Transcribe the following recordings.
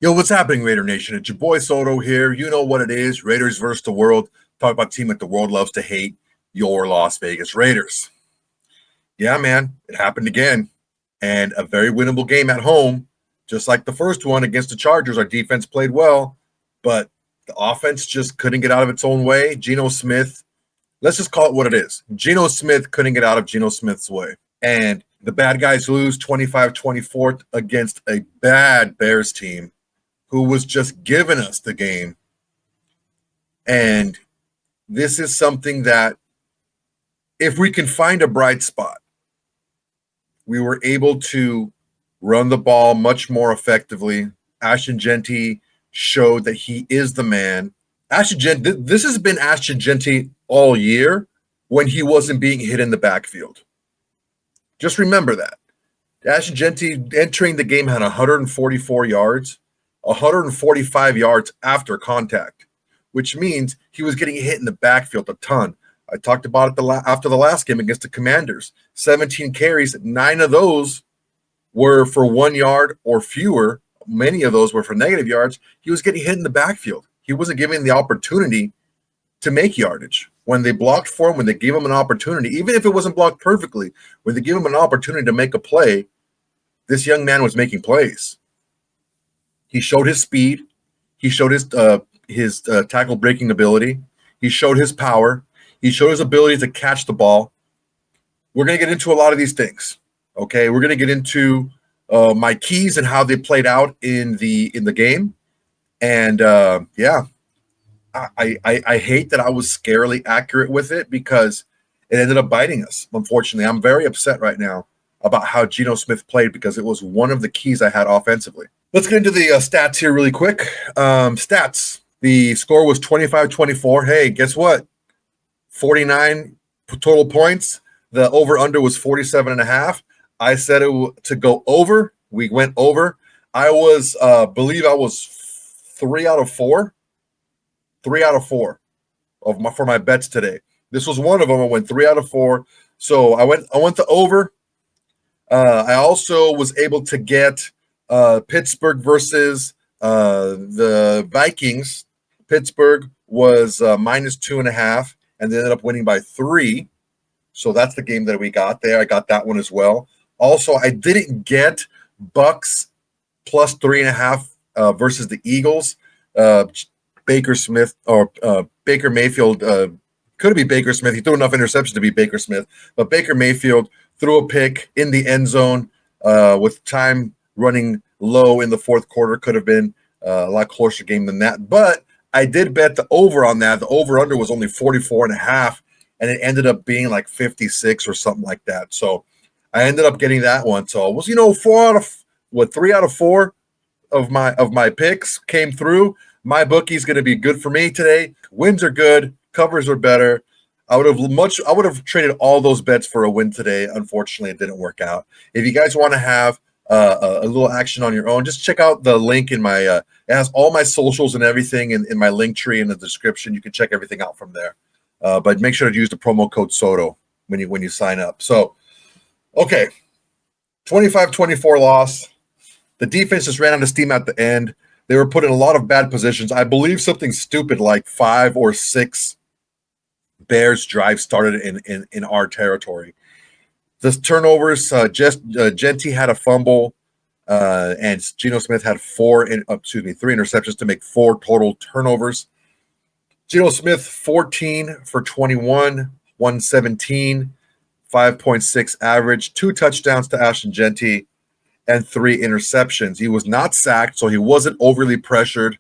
Yo, what's happening, Raider Nation? It's your boy Soto here. You know what it is. Raiders versus the world. Talk about a team that the world loves to hate, your Las Vegas Raiders. Yeah, man, it happened again. And a very winnable game at home. Just like the first one against the Chargers, our defense played well, but the offense just couldn't get out of its own way. Geno Smith, let's just call it what it is. Geno Smith couldn't get out of Geno Smith's way. And the bad guys lose 25-24 against a bad Bears team who was just giving us the game. And this is something that if we can find a bright spot, we were able to run the ball much more effectively. Ashton Jeanty showed that he is the man. This has been Ashton Jeanty all year when he wasn't being hit in the backfield. Just remember that. Ashton Jeanty entering the game had 144 yards. 145 yards after contact, which means he was getting hit in the backfield a ton. I talked about it after the last game against the Commanders. 17 carries, 9 of those were for 1 yard or fewer. Many of those were for negative yards. He was getting hit in the backfield. He wasn't given the opportunity to make yardage. When they blocked for him, when they gave him an opportunity, even if it wasn't blocked perfectly, when they gave him an opportunity to make a play, this young man was making plays. He showed his speed. He showed his tackle breaking ability. He showed his power. He showed his ability to catch the ball. We're going to get into a lot of these things. Okay, we're going to get into my keys and how they played out in the game. And I hate that I was scarily accurate with it because it ended up biting us. Unfortunately, I'm very upset right now about how Geno Smith played because it was one of the keys I had offensively. Let's get into the stats here really quick. Stats. The score was 25-24. Hey, guess what? 49 total points. The over-under was 47.5. I said it to go over. We went over. I believe I was 3 out of 4. 3 out of 4 for my bets today. This was one of them. I went 3 out of 4. So I went to over. I also was able to get Pittsburgh versus the Vikings. Pittsburgh was -2.5, and they ended up winning by 3. So that's the game that we got there. I got that one as well. Also, I didn't get Bucks plus 3.5 versus the Eagles. Baker Mayfield could be Baker Smith. He threw enough interceptions to be Baker Smith, but Baker Mayfield threw a pick in the end zone with time running low in the fourth quarter. Could have been a lot closer game than that. But I did bet the over on that. The over-under was only 44.5, and it ended up being like 56 or something like that. So I ended up getting that one. So it was, 3 out of 4 of my picks came through. My bookie's going to be good for me today. Wins are good. Covers are better. I would have traded all those bets for a win today. Unfortunately, it didn't work out. If you guys want to have a little action on your own, just check out the link in my it has all my socials and everything in my link tree in the description. You can check everything out from there. But make sure to use the promo code SOTO when you sign up. So, okay, 25-24 loss. The defense just ran out of steam at the end. They were put in a lot of bad positions. I believe something stupid like 5 or 6 Bears drive started in our territory. The turnovers, Jeanty had a fumble, and Geno Smith had 3 interceptions to make 4 total turnovers. Geno Smith, 14 for 21, 117, 5.6 average, 2 touchdowns to Ashton Jeanty, and 3 interceptions. He was not sacked, so he wasn't overly pressured.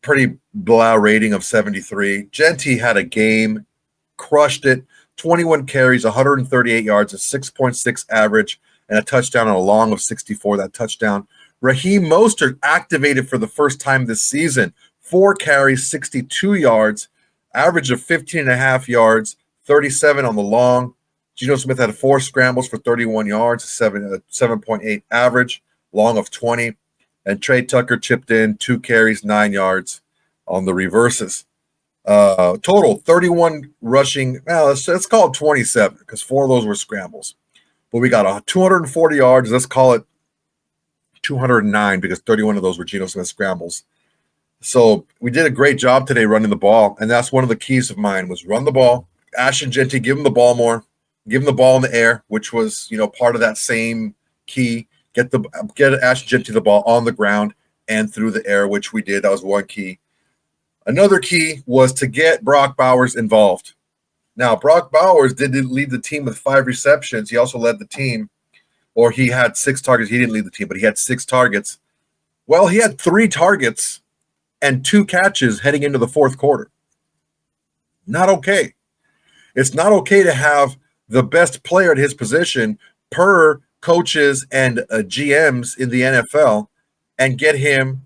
Pretty blah rating of 73. Jeanty had a game, crushed it. 21 carries, 138 yards, a 6.6 average, and a touchdown and a long of 64, that touchdown. Raheem Mostert activated for the first time this season. 4 carries, 62 yards, average of 15.5 yards, 37 on the long. Geno Smith had 4 scrambles for 31 yards, 7.8 average, long of 20. And Trey Tucker chipped in 2 carries, 9 yards on the reverses. Total 31 rushing. Well, let's call it 27 because 4 of those were scrambles. But we got 240 yards. Let's call it 209 because 31 of those were Geno Smith scrambles. So we did a great job today running the ball, and that's one of the keys of mine was run the ball. Ashton Jeanty, give him the ball more, give him the ball in the air, which was part of that same key. Get Ashton Jeanty the ball on the ground and through the air, which we did. That was one key. Another key was to get Brock Bowers involved. Now, Brock Bowers did lead the team with 5 receptions. He also led the team, or he had 6 targets. He didn't lead the team, but he had 6 targets. Well, he had 3 targets and 2 catches heading into the fourth quarter. Not okay. It's not okay to have the best player at his position per coaches and GMs in the NFL and get him,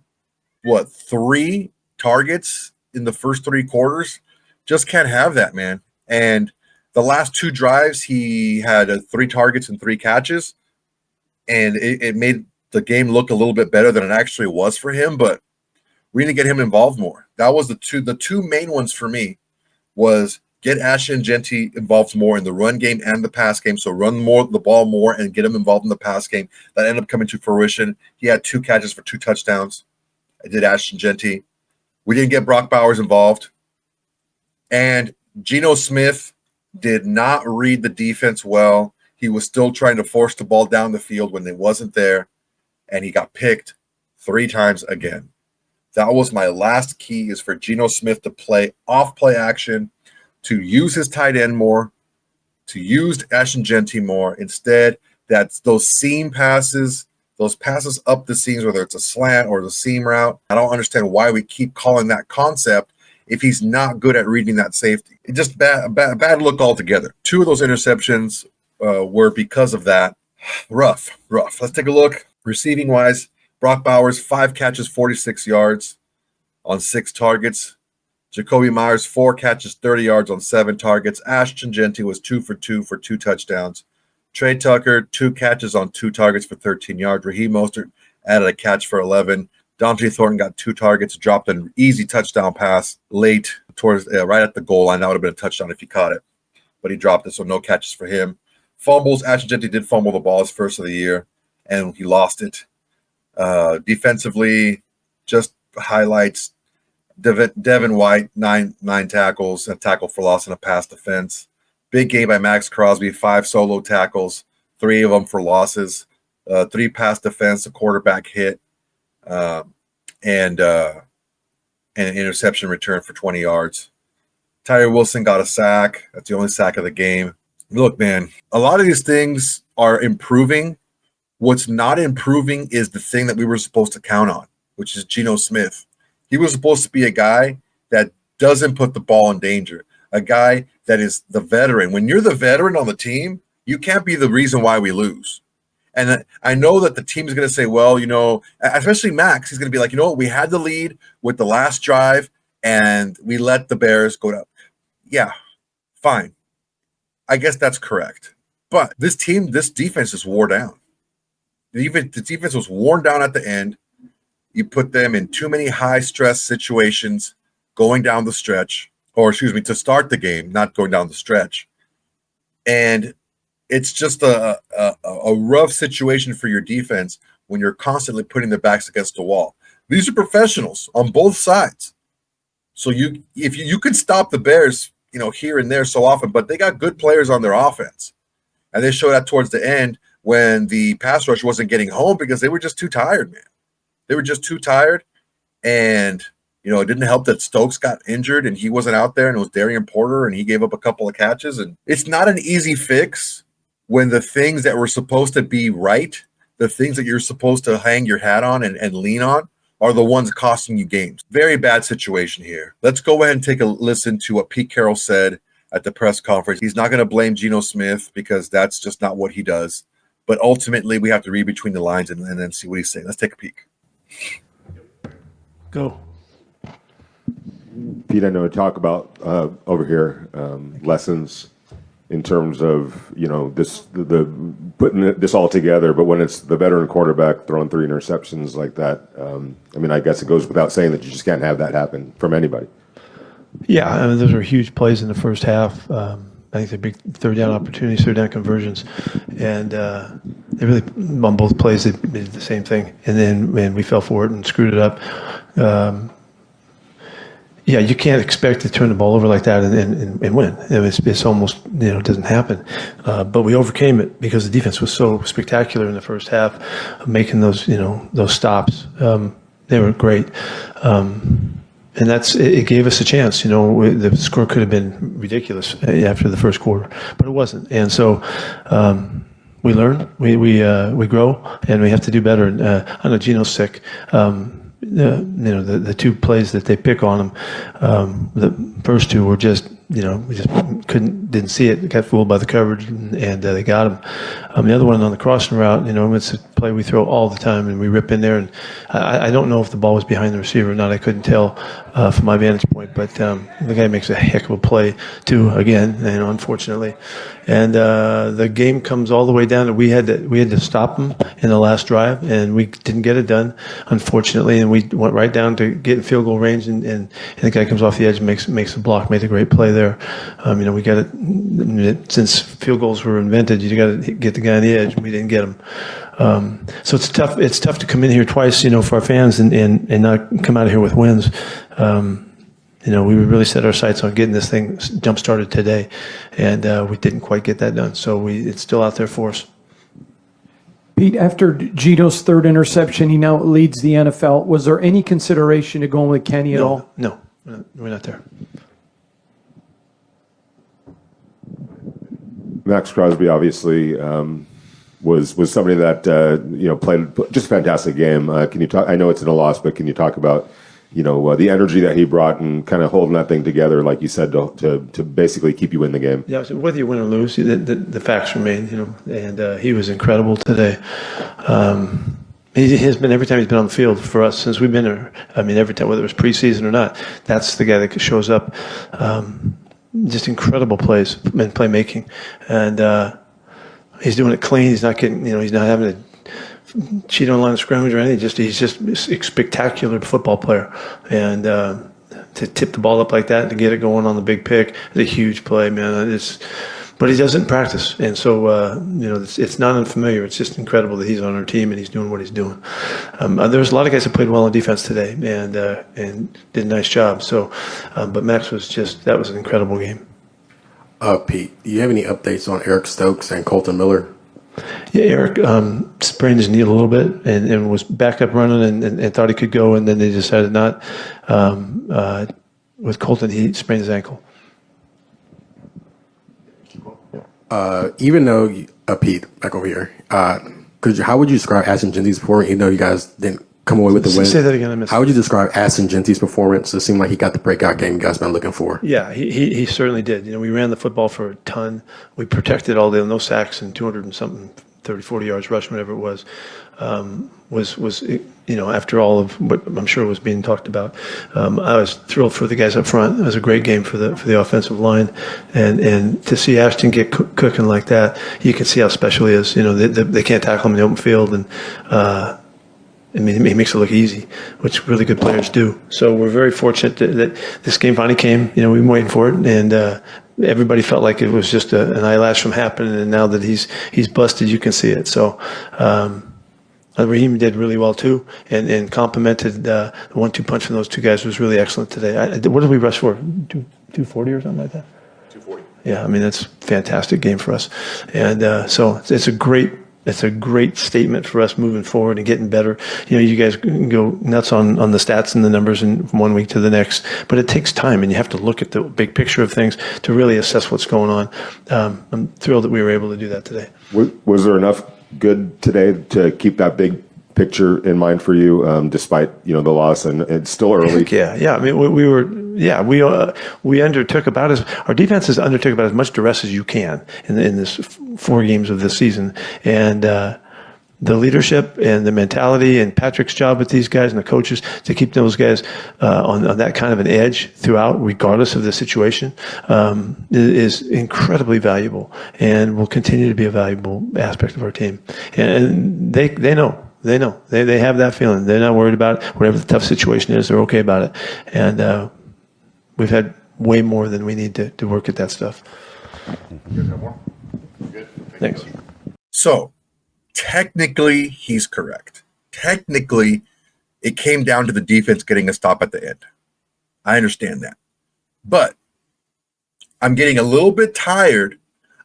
3 targets in the first 3 quarters? Just can't have that, man. And the last 2 drives, he had 3 targets and 3 catches, and it made the game look a little bit better than it actually was for him, but we need to get him involved more. That was the two main ones for me was get Ashton Jeanty involved more in the run game and the pass game. So run the ball more and get him involved in the pass game. That ended up coming to fruition. He had 2 catches for 2 touchdowns. I did Ashton Jeanty. We didn't get Brock Bowers involved. And Geno Smith did not read the defense well. He was still trying to force the ball down the field when it wasn't there. And he got picked 3 times again. That was my last key, is for Geno Smith to play off play action, to use his tight end more, to use Ashton Jeanty more. Instead, that's those seam passes, those passes up the seams, whether it's a slant or the seam route. I don't understand why we keep calling that concept if he's not good at reading that safety. It just bad look altogether. 2 of those interceptions were because of that. Rough. Let's take a look. Receiving wise, Brock Bowers, 5 catches, 46 yards on 6 targets. Jacoby Myers, 4 catches, 30 yards on 7 targets. Ashton Jeanty was 2 for 2 for 2 touchdowns. Trey Tucker, 2 catches on 2 targets for 13 yards. Raheem Mostert added a catch for 11. Dante Thornton got 2 targets, dropped an easy touchdown pass late towards right at the goal line. That would have been a touchdown if he caught it, but he dropped it, so no catches for him. Fumbles, Ashton Jeanty did fumble the ball his first of the year, and he lost it. Defensively, just highlights. Devin White, 9 tackles, a tackle for loss and a pass defense. Big game by Maxx Crosby, 5 solo tackles, 3 of them for losses, 3 pass defense, a quarterback hit, and an interception return for 20 yards. Tyree Wilson got a sack. That's the only sack of the game. Look, man, a lot of these things are improving. What's not improving is the thing that we were supposed to count on, which is Geno Smith. He was supposed to be a guy that doesn't put the ball in danger, a guy that is the veteran. When you're the veteran on the team, you can't be the reason why we lose. And I know that the team is going to say, well, especially Maxx, he's going to be like, we had the lead with the last drive and we let the Bears go down. Yeah, fine. I guess that's correct. But this defense is wore down. The defense was worn down at the end. You put them in too many high-stress situations going down the stretch, to start the game, not going down the stretch. And it's just a rough situation for your defense when you're constantly putting their backs against the wall. These are professionals on both sides. So if you can stop the Bears, here and there so often, but they got good players on their offense. And they showed that towards the end when the pass rush wasn't getting home because they were just too tired, man. They were just too tired. And, it didn't help that Stokes got injured and he wasn't out there, and it was Darian Porter and he gave up a couple of catches. And it's not an easy fix when the things that were supposed to be right, the things that you're supposed to hang your hat on and lean on, are the ones costing you games. Very bad situation here. Let's go ahead and take a listen to what Pete Carroll said at the press conference. He's not going to blame Geno Smith because that's just not what he does. But ultimately, we have to read between the lines and then see what he's saying. Let's take a peek. Go. Pete, I know talk about over here lessons in terms of the putting this all together, but when it's the veteran quarterback throwing 3 interceptions like that, I guess it goes without saying that you just can't have that happen from anybody. Yeah, those were huge plays in the first half. I think they're big third down opportunities, third down conversions, and They really, on both plays, they did the same thing, and then we fell for it and screwed it up. Yeah, you can't expect to turn the ball over like that and win. It's almost, it doesn't happen. But we overcame it because the defense was so spectacular in the first half, of making those stops. They were great. And it gave us a chance. The score could have been ridiculous after the first quarter, but it wasn't. And so we learn, we grow, and we have to do better. And I know Geno's sick. The two plays that they pick on him, the first two were just, we just didn't see it. Got fooled by the coverage, and they got him. The other one on the crossing route, it's a play we throw all the time, and we rip in there. And I don't know if the ball was behind the receiver or not. I couldn't tell from my vantage point, but the guy makes a heck of a play too. Again, unfortunately, and the game comes all the way down to we had to stop him in the last drive, and we didn't get it done, unfortunately, and we went right down to get in field goal range, and the guy comes off the edge and makes a block, made a great play there. We got it since field goals were invented. You got to get the guy on the edge, and we didn't get him. So it's tough. It's tough to come in here twice, for our fans and not come out of here with wins. We really set our sights on getting this thing jump started today, and we didn't quite get that done. So it's still out there for us. Pete, after Geno's third interception, he now leads the NFL. Was there any consideration to going with Kenny at all? No, we're not there. Maxx Crosby obviously was somebody that played just a fantastic game. Can you talk? I know it's in a loss, but can you talk about the energy that he brought and kind of holding that thing together, like you said, to basically keep you in the game? Yeah, so whether you win or lose, the facts remain. And he was incredible today. He has been every time he's been on the field for us since we've been there. Every time, whether it was preseason or not, that's the guy that shows up. Just incredible plays and playmaking, and he's doing it clean. He's not getting, he's not having to cheat on line of scrimmage or anything. He's just a spectacular football player, and to tip the ball up like that and to get it going on the big pick is a huge play, man. But he doesn't practice, and so it's not unfamiliar. It's just incredible that he's on our team and he's doing what he's doing. There's a lot of guys that played well on defense today and did a nice job. So, but Maxx that was an incredible game. Pete, do you have any updates on Eric Stokes and Colton Miller? Yeah, Eric sprained his knee a little bit and was back up running and thought he could go, and then they decided not. With Colton, he sprained his ankle. Even though, Pete, back over here, how would you describe Ashton Jeanty's performance, even though you guys didn't come away with the win? Say that again, I missed. How would you describe Ashton Jeanty's performance? It seemed like he got the breakout game you guys been looking for. Yeah, he certainly did. We ran the football for a ton. We protected all day, no sacks and 200 and something, 30, 40 yards rush, whatever it was. After all of what I'm sure was being talked about, I was thrilled for the guys up front. It was a great game for the offensive line, and to see Ashton get cooking like that, you can see how special he is. They can't tackle him in the open field, and he makes it look easy, which really good players do. So we're very fortunate that this game finally came. We've been waiting for it, and everybody felt like it was just an eyelash from happening, and now that he's busted, you can see it. So. Raheem did really well too, and complimented the 1-2 punch from those two guys was really excellent today. What did we rush for? 240 or something like that? 240. Yeah, that's a fantastic game for us, and so it's a great statement for us moving forward and getting better. You guys can go nuts on the stats and the numbers from one week to the next, but it takes time, and you have to look at the big picture of things to really assess what's going on. I'm thrilled that we were able to do that today. Was there enough good today to keep that big picture in mind for you, despite the loss, and it's still early? Yeah. We undertook our defenses undertook about as much duress as you can in this 4 games of this season, and the leadership and the mentality and Patrick's job with these guys and the coaches to keep those guys on that kind of an edge throughout, regardless of the situation, is incredibly valuable and will continue to be a valuable aspect of our team. And they know. They have that feeling. They're not worried about it. Whatever the tough situation is, they're okay about it. And we've had way more than we need to work at that stuff. You guys have more? Good. Thanks. So, technically he's correct. Technically, it came down to the defense getting a stop at the end. I understand that. But I'm getting a little bit tired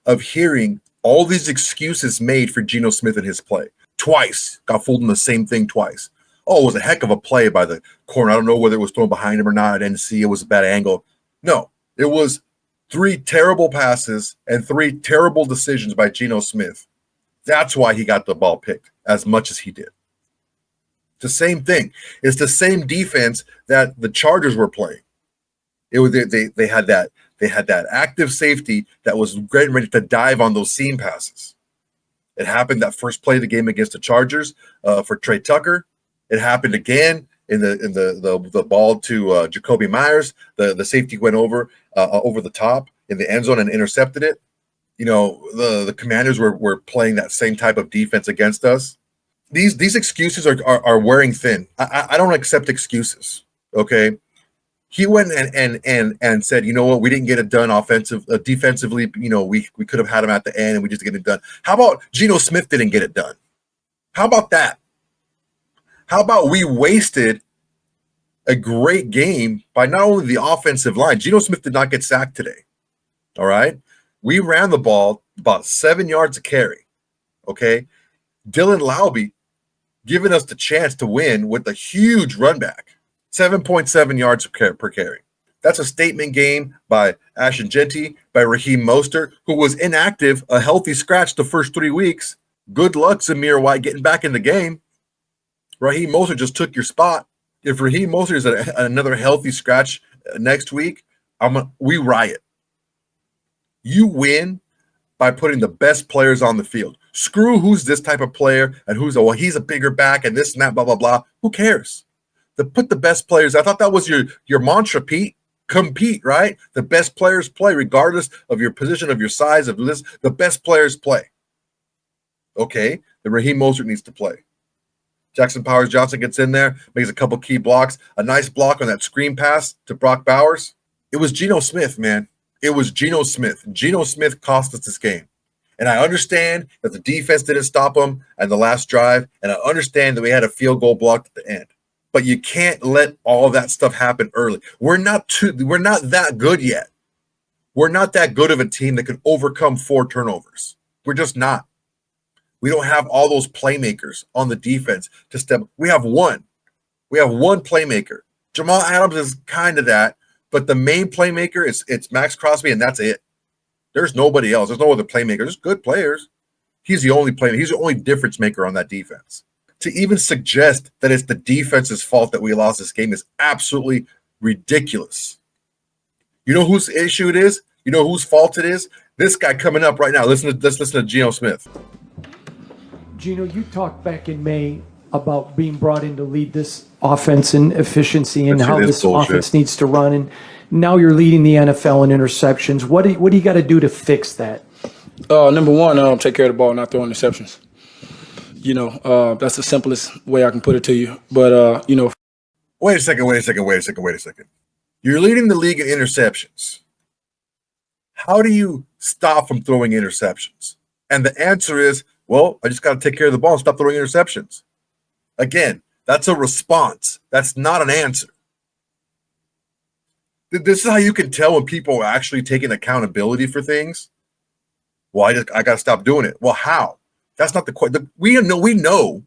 of hearing all these excuses made for Geno Smith and his play. Twice. Got fooled in the same thing twice. Oh, it was a heck of a play by the corner. I don't know whether it was thrown behind him or not. I didn't see. It was a bad angle. No, it was 3 terrible passes and 3 terrible decisions by Geno Smith. That's why he got the ball picked as much as he did. The same thing. It's the same defense that the Chargers were playing. It was they had that active safety that was getting ready to dive on those seam passes. It happened that first play of the game against the Chargers for Trey Tucker. It happened again in the ball to Jacoby Myers. The safety went over the top in the end zone and intercepted it. You know, the Commanders were playing that same type of defense against us. These excuses are wearing thin. I don't accept excuses. Okay, he went and said, you know what, we didn't get it done defensively. You know, we could have had him at the end and we just didn't get it done. How about Geno Smith didn't get it done? How about that? How about we wasted a great game by not only the offensive line. Geno Smith did not get sacked today. All right, we ran the ball about 7 yards a carry. Okay, Dylan Laube giving us the chance to win with a huge run back, 7.7 yards per carry. That's a statement game by Ashton Jeanty, by Raheem Mostert, who was inactive, a healthy scratch the first 3 weeks. Good luck, Zamir White, getting back in the game. Raheem Mostert just took your spot. If Raheem Mostert is another healthy scratch next week, we riot. You win by putting the best players on the field. Screw who's this type of player and he's a bigger back and this and that, blah, blah, blah. Who cares? Put the best players. I thought that was your mantra, Pete. Compete, right? The best players play, regardless of your position, of your size, of this. The best players play. Okay, then Raheem Mostert needs to play. Jackson Powers-Johnson gets in there, makes a couple key blocks. A nice block on that screen pass to Brock Bowers. It was Geno Smith, man. It was Geno Smith. Geno Smith cost us this game. And I understand that the defense didn't stop him at the last drive, and I understand that we had a field goal blocked at the end. But you can't let all that stuff happen early. We're not that good yet. We're not that good of a team that can overcome 4 turnovers. We're just not. We don't have all those playmakers on the defense to step. We have one. We have one playmaker. Jamal Adams is kind of that, but the main playmaker it's Maxx Crosby, and that's it. There's nobody else. There's no other playmaker. There's good players. He's the only playmaker. He's the only difference maker on that defense. To even suggest that it's the defense's fault that we lost this game is absolutely ridiculous. You know whose issue it is? You know whose fault it is? This guy coming up right now. Let's listen to Geno Smith. Geno, you talked back in May about being brought in to lead this offense and efficiency and how this offense needs to run. And now you're leading the NFL in interceptions. What do you got to do to fix that? Number one, take care of the ball, not throw interceptions. You know, that's the simplest way I can put it to you. But, you know. Wait a second. You're leading the league in interceptions. How do you stop from throwing interceptions? And the answer is, well, I just got to take care of the ball and stop throwing interceptions. Again, that's a response. That's not an answer. This is how you can tell when people are actually taking accountability for things. Well, I got to stop doing it. Well, how? That's not the question. We know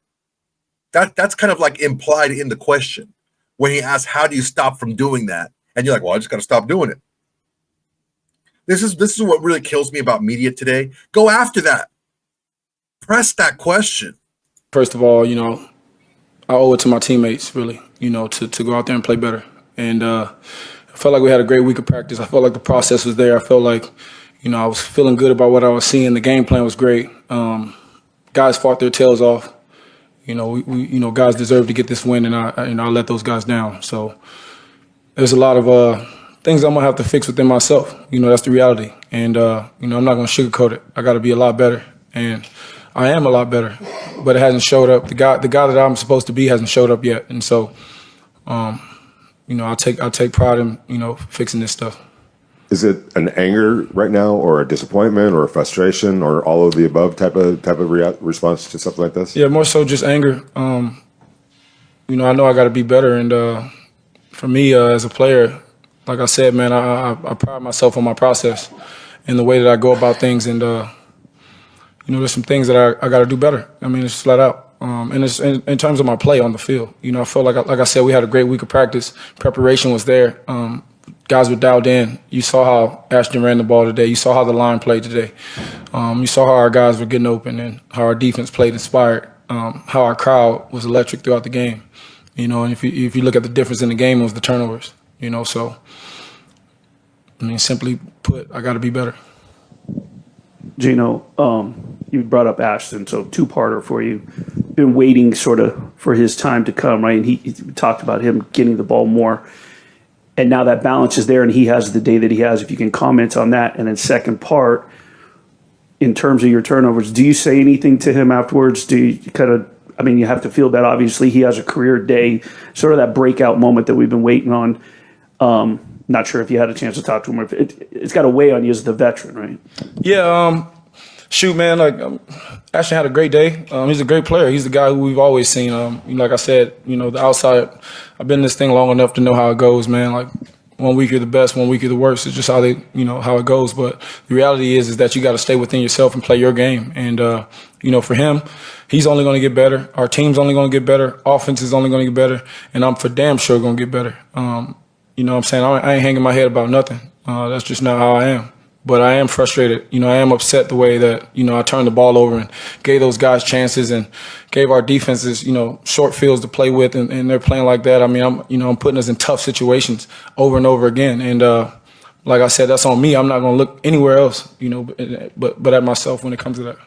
that's kind of like implied in the question when he asks, how do you stop from doing that? And you're like, well, I just got to stop doing it. This is what really kills me about media today. Go after that. Press that question. First of all, you know, I owe it to my teammates, really, you know, to go out there and play better. And I felt like we had a great week of practice. I felt like the process was there. I felt like, you know, I was feeling good about what I was seeing. The game plan was great. Guys fought their tails off. You know, we guys deserve to get this win, and I let those guys down. So there's a lot of things I'm gonna have to fix within myself. You know, that's the reality. And you know, I'm not gonna sugarcoat it. I got to be a lot better, and I am a lot better, but it hasn't showed up. The guy that I'm supposed to be hasn't showed up yet, and so, you know, I take pride in, you know, fixing this stuff. Is it an anger right now, or a disappointment, or a frustration, or all of the above type of response to something like this? Yeah, more so just anger. You know, I know I got to be better, and for me as a player, like I said, man, I pride myself on my process and the way that I go about things, and you know, there's some things that I got to do better. I mean, it's flat out. And it's in terms of my play on the field. You know, I felt like I said, we had a great week of practice. Preparation was there. Guys were dialed in. You saw how Ashton ran the ball today. You saw how the line played today. You saw how our guys were getting open and how our defense played inspired. How our crowd was electric throughout the game. You know, and if you look at the difference in the game, it was the turnovers. You know, so I mean, simply put, I got to be better. Geno, you brought up Ashton, so two-parter for you. Been waiting sort of for his time to come, right? And he talked about him getting the ball more. And now that balance is there, and he has the day that he has. If you can comment on that. And then second part, in terms of your turnovers, do you say anything to him afterwards? Do you kind of, I mean, you have to feel that obviously he has a career day, sort of that breakout moment that we've been waiting on. Not sure if you had a chance to talk to him. Or if it's got to weigh on you as the veteran, right? Yeah, shoot, man, like Ashton had a great day. He's a great player. He's the guy who we've always seen. You know, like I said, you know, the outside, I've been in this thing long enough to know how it goes, man. Like 1 week you're the best, 1 week you're the worst. It's just how how it goes. But the reality is that you got to stay within yourself and play your game. And, you know, for him, he's only going to get better. Our team's only going to get better. Offense is only going to get better. And I'm for damn sure going to get better. You know what I'm saying? I ain't hanging my head about nothing. That's just not how I am. But I am frustrated. You know, I am upset the way that, you know, I turned the ball over and gave those guys chances and gave our defenses, you know, short fields to play with, and they're playing like that. I mean, I'm putting us in tough situations over and over again. And like I said, that's on me. I'm not going to look anywhere else, you know, but at myself when it comes to that.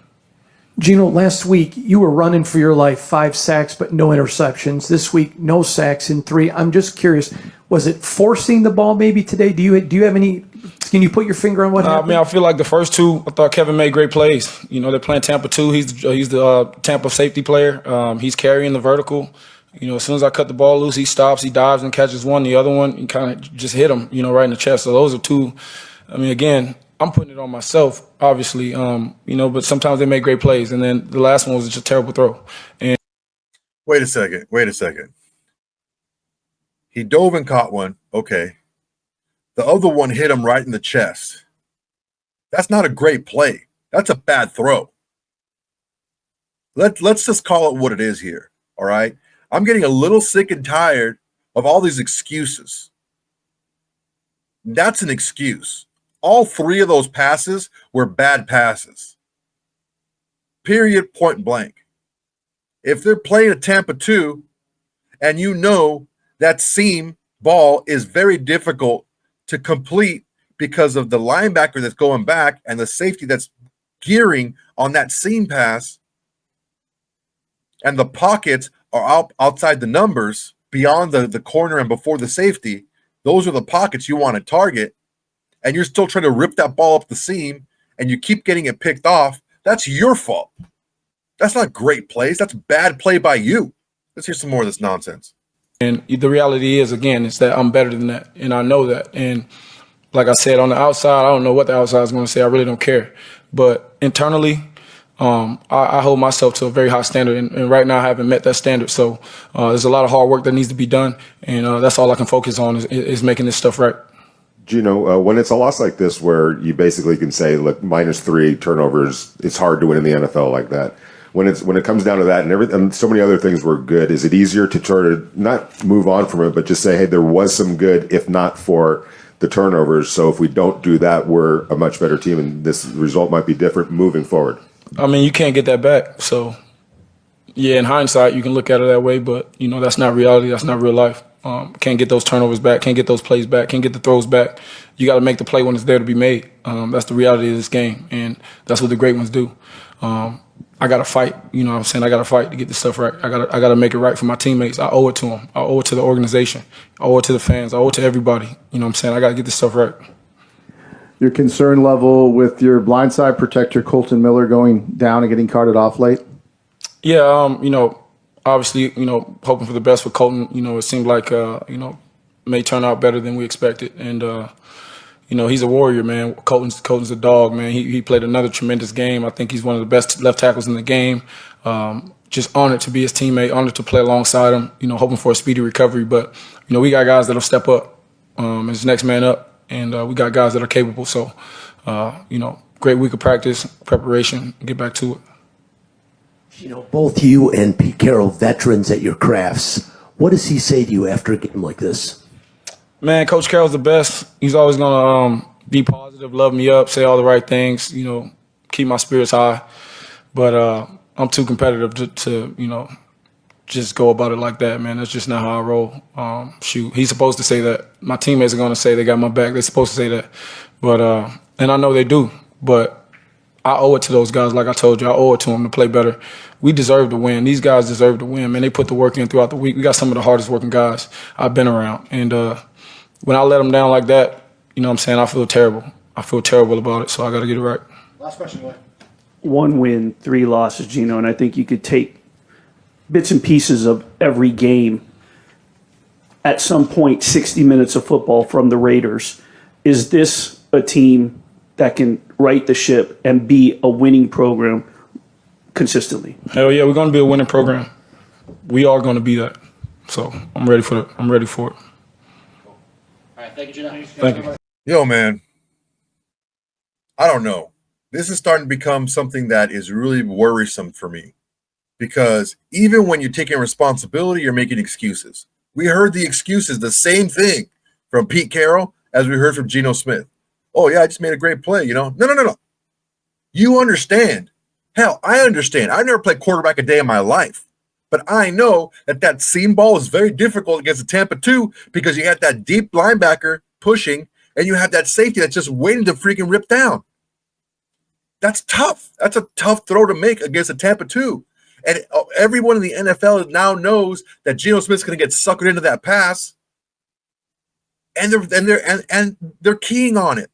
Geno, last week you were running for your life, 5 sacks but no interceptions. This week, no sacks in 3. I'm just curious, was it forcing the ball maybe today? Do you have any? Can you put your finger on what happened? I mean, I feel like the first 2, I thought Kevin made great plays. You know, they're playing Tampa 2. He's the Tampa safety player. He's carrying the vertical. You know, as soon as I cut the ball loose, he stops, he dives and catches one. The other one, he kind of just hit him, you know, right in the chest. So those are 2. I mean, again, I'm putting it on myself, obviously, you know, but sometimes they make great plays. And then the last one was just a terrible throw. And Wait a second. He dove and caught one. Okay. The other one hit him right in the chest. That's not a great play. That's a bad throw. Let's just call it what it is here, all right? I'm getting a little sick and tired of all these excuses. That's an excuse. All 3 of those passes were bad passes. Period, point blank. If they're playing a Tampa 2 and you know that seam ball is very difficult to complete because of the linebacker that's going back and the safety that's gearing on that seam pass, and the pockets are outside the numbers beyond the corner and before the safety, those are the pockets you want to target, and you're still trying to rip that ball up the seam and you keep getting it picked off, that's your fault. That's not great plays. That's bad play by you. Let's hear some more of this nonsense. And the reality is, again, is that I'm better than that, and I know that. And like I said, on the outside, I don't know what the outside is going to say. I really don't care. But internally, I hold myself to a very high standard, and right now I haven't met that standard. So there's a lot of hard work that needs to be done, and that's all I can focus on is making this stuff right. Geno, when it's a loss like this where you basically can say, look, -3 turnovers, it's hard to win in the NFL like that. When it comes down to that and so many other things were good, is it easier to try to not move on from it, but just say, hey, there was some good, if not for the turnovers. So if we don't do that, we're a much better team, and this result might be different moving forward. I mean, you can't get that back. So, yeah, in hindsight, you can look at it that way, but, you know, that's not reality. That's not real life. Can't get those turnovers back, can't get those plays back, can't get the throws back. You got to make the play when it's there to be made. That's the reality of this game, and that's what the great ones do. I got to fight, you know what I'm saying? I got to fight to get this stuff right. I got to make it right for my teammates. I owe it to them. I owe it to the organization. I owe it to the fans. I owe it to everybody. You know what I'm saying? I got to get this stuff right. Your concern level with your blindside protector, Colton Miller, going down and getting carted off late? Yeah, you know, obviously, you know, hoping for the best for Colton. You know, it seemed like, you know, may turn out better than we expected. And, he's a warrior, man. Colton's a dog, man. He played another tremendous game. I think he's one of the best left tackles in the game. Just honored to be his teammate, honored to play alongside him, hoping for a speedy recovery. But, we got guys that'll step up as next man up, and we got guys that are capable. So, great week of practice, preparation, get back to it. Both you and Pete Carroll, veterans at your crafts. What does he say to you after a game like this? Man, Coach Carroll's the best. He's always going to be positive, love me up, say all the right things, keep my spirits high. But I'm too competitive to just go about it like that, man. That's just not how I roll. Shoot, he's supposed to say that. My teammates are going to say they got my back. They're supposed to say that. But and I know they do. But I owe it to those guys. Like I told you, I owe it to them to play better. We deserve to win. These guys deserve to win, man. They put the work in throughout the week. We got some of the hardest working guys I've been around. And when I let them down like that, what I'm saying, I feel terrible. I feel terrible about it, so I got to get it right. Last question, Wayne. 1 win, 3 losses, Geno, and I think you could take bits and pieces of every game. At some point, 60 minutes of football from the Raiders. Is this a team that can right the ship and be a winning program consistently? Hell yeah, we're going to be a winning program. We are going to be that. So I'm ready for it. I'm ready for it. All right, thank you, Geno. Thank you. Yo, man, I don't know. This is starting to become something that is really worrisome for me, because even when you're taking responsibility, you're making excuses. We heard the excuses, the same thing from Pete Carroll as we heard from Geno Smith. Oh, yeah, I just made a great play, No. You understand. Hell, I understand. I never played quarterback a day in my life. But I know that seam ball is very difficult against the Tampa 2 because you had that deep linebacker pushing and you have that safety that's just waiting to freaking rip down. That's tough. That's a tough throw to make against a Tampa 2. And everyone in the NFL now knows that Geno Smith's going to get suckered into that pass, and they're keying on it.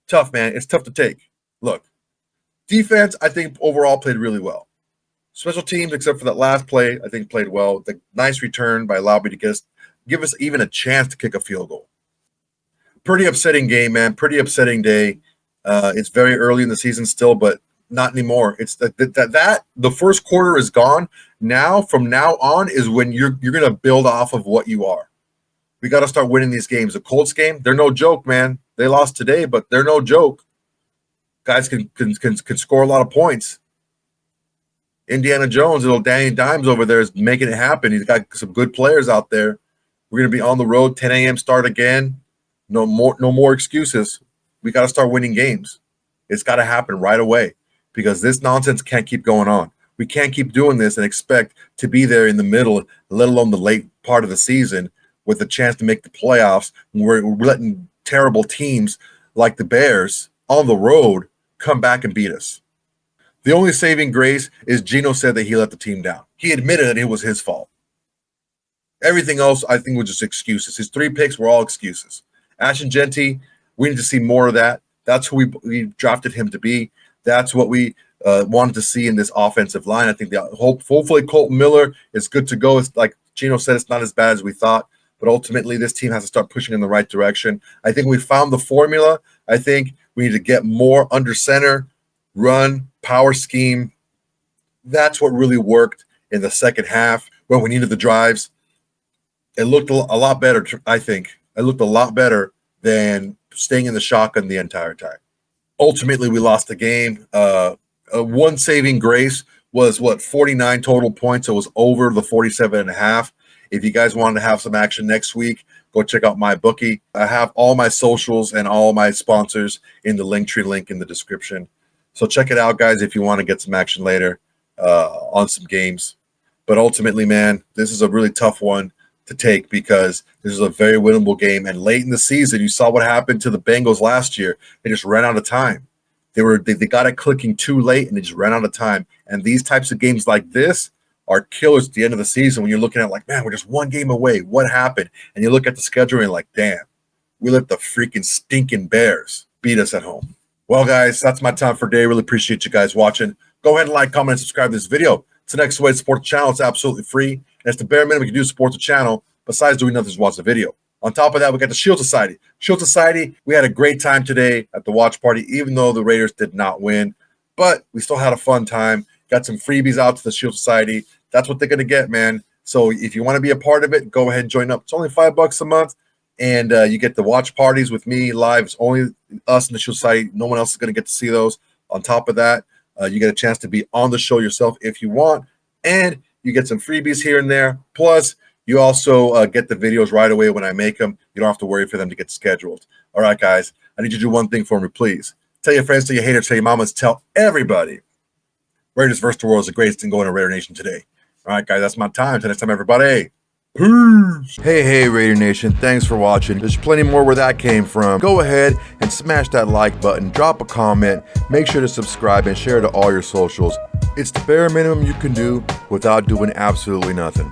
Tough, man. It's tough to take. Look, defense, I think overall played really well. Special teams, except for that last play, I think played well. The nice return by Lobby to give us even a chance to kick a field goal. Pretty upsetting game, man. Pretty upsetting day. It's very early in the season still, but not anymore. It's that the first quarter is gone. Now, from now on, is when you're going to build off of what you are. We got to start winning these games. The Colts game, they're no joke, man. They lost today, but they're no joke. Guys can score a lot of points. Indiana Jones, little Danny Dimes over there, is making it happen. He's got some good players out there. We're going to be on the road, 10 a.m. start again. No more excuses. We got to start winning games. It's got to happen right away, because this nonsense can't keep going on. We can't keep doing this and expect to be there in the middle, let alone the late part of the season, with a chance to make the playoffs. We're letting terrible teams like the Bears on the road come back and beat us. The only saving grace is Geno said that he let the team down. He admitted that it was his fault. Everything else, I think, was just excuses. His 3 picks were all excuses. Ashton Jeanty, we need to see more of that. That's who we drafted him to be. That's what we wanted to see in this offensive line. I think hopefully Colton Miller is good to go. It's like Geno said, it's not as bad as we thought. But ultimately, this team has to start pushing in the right direction. I think we found the formula. I think we need to get more under center, run, power scheme. That's what really worked in the second half when we needed the drives. It looked a lot better, I think. It looked a lot better than staying in the shotgun the entire time. Ultimately, we lost the game. One saving grace was, 49 total points. It was over the 47.5. If you guys wanted to have some action next week, go check out my bookie. I have all my socials and all my sponsors in the Linktree link in the description. So check it out, guys, if you want to get some action later on some games. But ultimately, man, this is a really tough one to take, because this is a very winnable game. And late in the season, you saw what happened to the Bengals last year. They just ran out of time. They got it clicking too late, and they just ran out of time. And these types of games like this are killers at the end of the season, when you're looking at like, man, we're just one game away. What happened? And you look at the schedule and you're like, damn, we let the freaking stinking Bears beat us at home. Well, guys, that's my time for today. Really appreciate you guys watching. Go ahead and like, comment, and subscribe to this video. It's the next way to support the channel. It's absolutely free. And it's the bare minimum you can do to support the channel, besides doing nothing, just watch the video. On top of that, we got the Shield Society. Shield Society, we had a great time today at the watch party, even though the Raiders did not win. But we still had a fun time. Got some freebies out to the Shield Society. That's what they're going to get, man. So if you want to be a part of it, go ahead and join up. It's only $5 a month. And you get the watch parties with me live. It's only us in the Shield Society. No one else is going to get to see those. On top of that, you get a chance to be on the show yourself if you want. And you get some freebies here and there. Plus, you also get the videos right away when I make them. You don't have to worry for them to get scheduled. All right, guys. I need you to do one thing for me, please. Tell your friends, tell your haters, tell your mamas, tell everybody. Raiders versus the world is the greatest thing going on Raider Nation today. All right, guys, that's my time. Until next time, everybody. Peace. Hey, Raider Nation. Thanks for watching. There's plenty more where that came from. Go ahead and smash that like button. Drop a comment. Make sure to subscribe and share to all your socials. It's the bare minimum you can do without doing absolutely nothing.